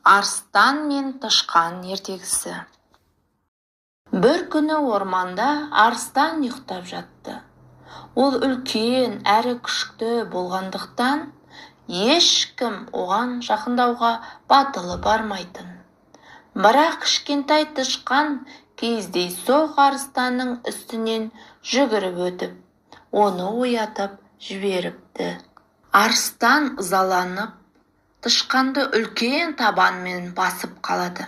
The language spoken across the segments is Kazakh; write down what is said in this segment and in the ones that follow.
Арыстан мен тышқан ертегісі. Бір күні орманда арыстан ұйықтап жатты. Ол үлкен әрі күшікті болғандықтан, ешкім оған жақындауға батылы бармайтын. Бірақ кішкентай тышқан кездейсоқ арыстанның үстінен жүгіріп өтіп, оны оятып жіберіпті. Арыстан ызаланып, тышқанды үлкен табанмен басып қалады.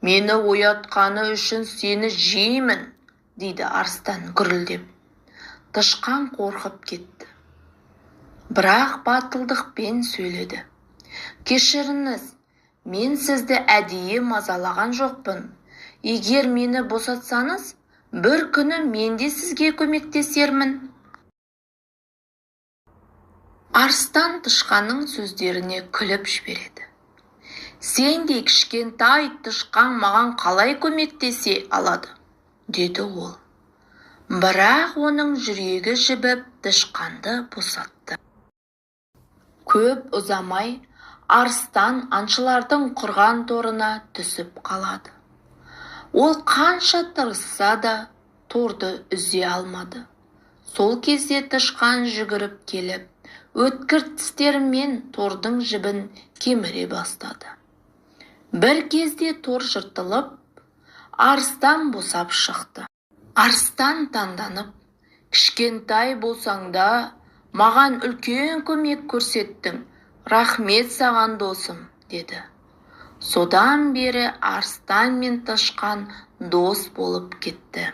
«Мені оятқаны үшін сені жеймін», дейді арыстан гүрілдеп. Тышқан қорқып кетті. Бірақ батылдықпен сөйледі. «Кешіріңіз, мен сізді әдейі мазалаған жоқпын. Егер мені босатсаңыз, бір күні мен де сізге көмектесермін». Арыстан тышқанның сөздеріне күліп жібереді. «Сендей кішкентай тышқан маған қалай көмектесе алады?» деді ол. Бірақ оның жүрегі жібіп тышқанды босатты. Көп ұзамай арыстан аңшылардың құрған торына түсіп қалады. Ол қанша тырысса да торды үзе алмады. Сол кезде тышқан жүгіріп келіп, өткір тістерімен тордың жібін кеміре бастады. Бір кезде тор жыртылып, арыстан босап шықты. Арыстан таңданып, «Кішкентай болсаң да, маған үлкен көмек көрсеттің. Рахмет саған, досым», деді. Содан бері арыстан мен тышқан дос болып кетті.